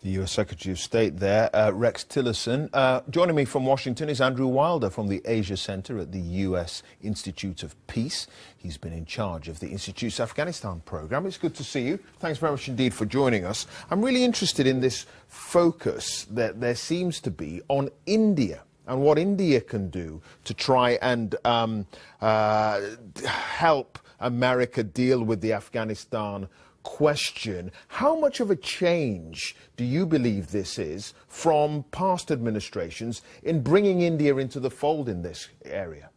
The U.S. Secretary of State there, Rex Tillerson. Joining me from Washington is Andrew Wilder from the Asia Center at the U.S. Institute of Peace. He's been in charge of the Institute's Afghanistan program. It's good to see you. Thanks very much indeed for joining us. I'm really interested in this focus that there seems to be on India and what India can do to try and help America deal with the Afghanistan question. How much of a change do you believe this is from past administrations in bringing India into the fold in this area?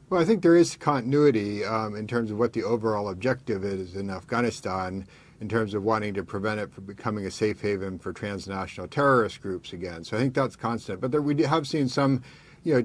Well, I think there is continuity in terms of what the overall objective is in Afghanistan, in terms of wanting to prevent it from becoming a safe haven for transnational terrorist groups again. So I think that's constant. But we have seen some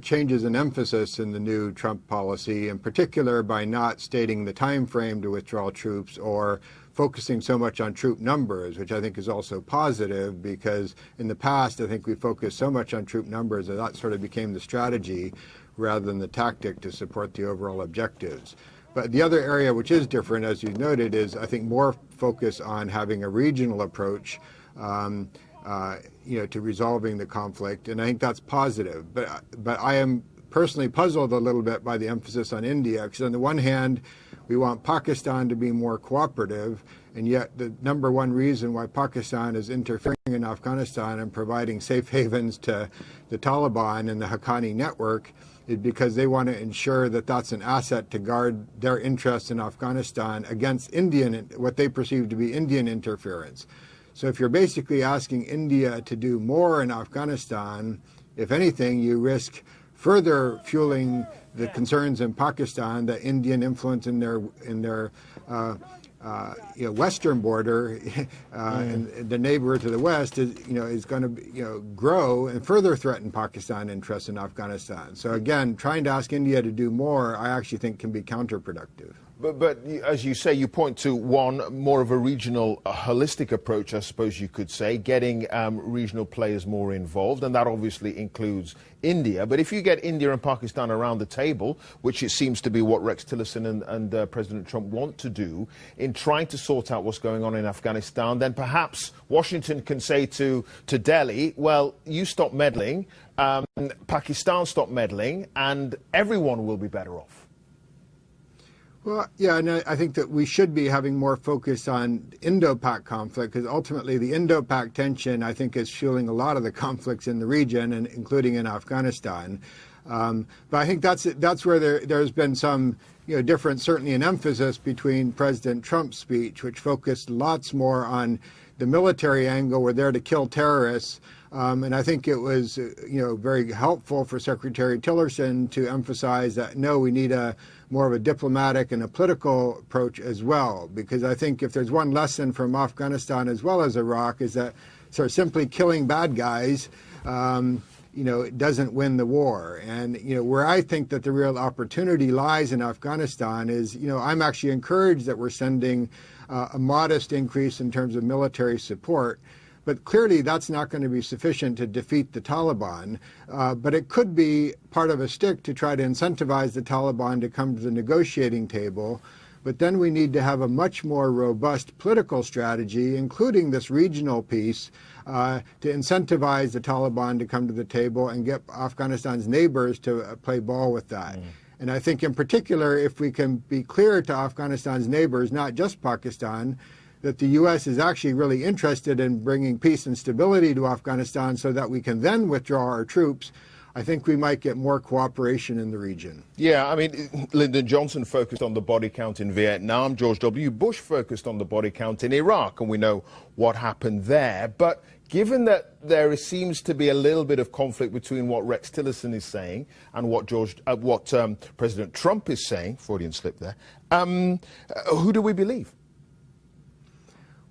changes in emphasis in the new Trump policy, in particular by not stating the time frame to withdraw troops or focusing so much on troop numbers, which I think is also positive because in the past I think we focused so much on troop numbers that sort of became the strategy rather than the tactic to support the overall objectives. But the other area which is different, as you noted, is I think more focus on having a regional approach to resolving the conflict, and I think that's positive. But I am personally puzzled a little bit by the emphasis on India, because on the one hand, we want Pakistan to be more cooperative, and yet the number one reason why Pakistan is interfering in Afghanistan and providing safe havens to the Taliban and the Haqqani network is because they want to ensure that that's an asset to guard their interests in Afghanistan against what they perceive to be Indian interference. So if you're basically asking India to do more in Afghanistan, if anything, you risk further fueling the concerns in Pakistan that Indian influence in their western border and the neighbor to the west is going to grow and further threaten Pakistan interests in Afghanistan. So again, trying to ask India to do more, I actually think can be counterproductive. But as you say, you point to one, more of a regional, holistic approach, I suppose you could say, getting regional players more involved, and that obviously includes India. But if you get India and Pakistan around the table, which it seems to be what Rex Tillerson and President Trump want to do, in trying to sort out what's going on in Afghanistan, then perhaps Washington can say to Delhi, well, you stop meddling, Pakistan stop meddling, and everyone will be better off. Well, yeah, and I think that we should be having more focus on Indo-Pak conflict, because ultimately the Indo-Pak tension, I think, is fueling a lot of the conflicts in the region, and including in Afghanistan. But I think that's where there's been some difference, certainly in emphasis between President Trump's speech, which focused lots more on the military angle. We're there to kill terrorists. And I think it was, very helpful for Secretary Tillerson to emphasize that, no, we need more of a diplomatic and a political approach as well. Because I think if there's one lesson from Afghanistan as well as Iraq is that sort of simply killing bad guys, it doesn't win the war. And, where I think that the real opportunity lies in Afghanistan is, I'm actually encouraged that we're sending a modest increase in terms of military support. But clearly that's not going to be sufficient to defeat the Taliban. But it could be part of a stick to try to incentivize the Taliban to come to the negotiating table. But then we need to have a much more robust political strategy, including this regional piece, to incentivize the Taliban to come to the table and get Afghanistan's neighbors to play ball with that. And I think in particular, if we can be clear to Afghanistan's neighbors, not just Pakistan, that the U.S. is actually really interested in bringing peace and stability to Afghanistan so that we can then withdraw our troops, I think we might get more cooperation in the region. Yeah, I mean, Lyndon Johnson focused on the body count in Vietnam. George W. Bush focused on the body count in Iraq, and we know what happened there. But given that there seems to be a little bit of conflict between what Rex Tillerson is saying and what President Trump is saying, Freudian slip there, who do we believe?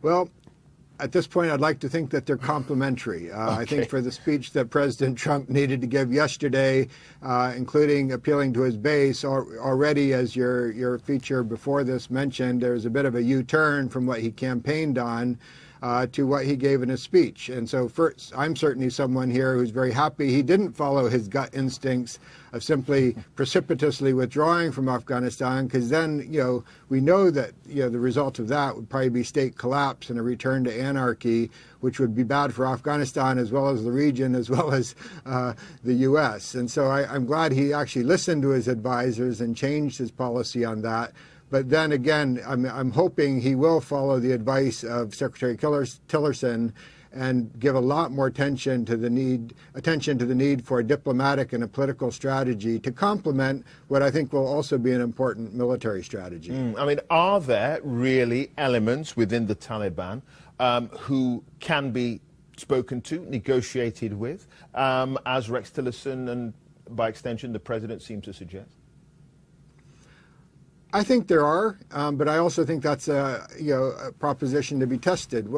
Well, at this point, I'd like to think that they're complementary. Okay. I think for the speech that President Trump needed to give yesterday, including appealing to his base, already, as your feature before this mentioned, there's a bit of a U-turn from what he campaigned on. to what he gave in his speech. And so first, I'm certainly someone here who's very happy he didn't follow his gut instincts of simply precipitously withdrawing from Afghanistan, because then, we know that, the result of that would probably be state collapse and a return to anarchy, which would be bad for Afghanistan as well as the region, as well as the U.S. And so I'm glad he actually listened to his advisors and changed his policy on that. But then again, I'm hoping he will follow the advice of Secretary Tillerson and give a lot more attention to the need for a diplomatic and a political strategy to complement what I think will also be an important military strategy. Are there really elements within the Taliban who can be spoken to, negotiated with, as Rex Tillerson and, by extension, the president seem to suggest? I think there are, but I also think that's a proposition to be tested.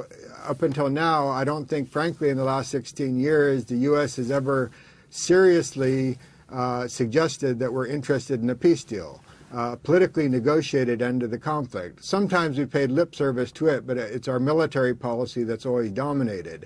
Up until now, I don't think, frankly, in the last 16 years, the U.S. has ever seriously suggested that we're interested in a peace deal, politically negotiated end to the conflict. Sometimes we paid lip service to it, but it's our military policy that's always dominated.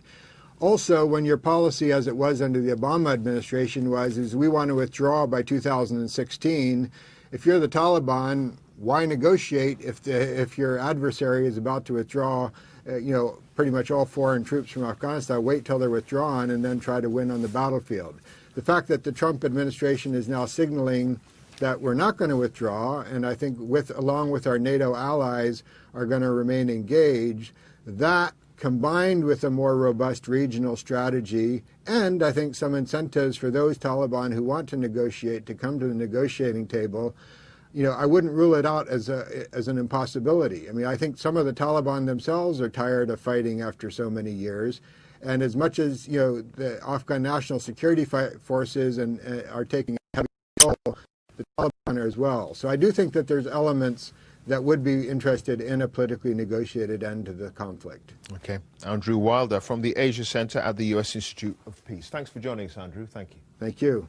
Also, when your policy, as it was under the Obama administration, is we want to withdraw by 2016, if you're the Taliban, why negotiate if your adversary is about to withdraw, pretty much all foreign troops from Afghanistan? Wait till they're withdrawn and then try to win on the battlefield. The fact that the Trump administration is now signaling that we're not going to withdraw, and I think along with our NATO allies are going to remain engaged, that combined with a more robust regional strategy and I think some incentives for those Taliban who want to negotiate to come to the negotiating table, I wouldn't rule it out as an impossibility. I think some of the Taliban themselves are tired of fighting after so many years. And as much as, the Afghan National Security Forces are taking heavy toll, the Taliban are as well. So I do think that there's elements that would be interested in a politically negotiated end to the conflict. Okay. Andrew Wilder from the Asia Center at the U.S. Institute of Peace. Thanks for joining us, Andrew. Thank you. Thank you.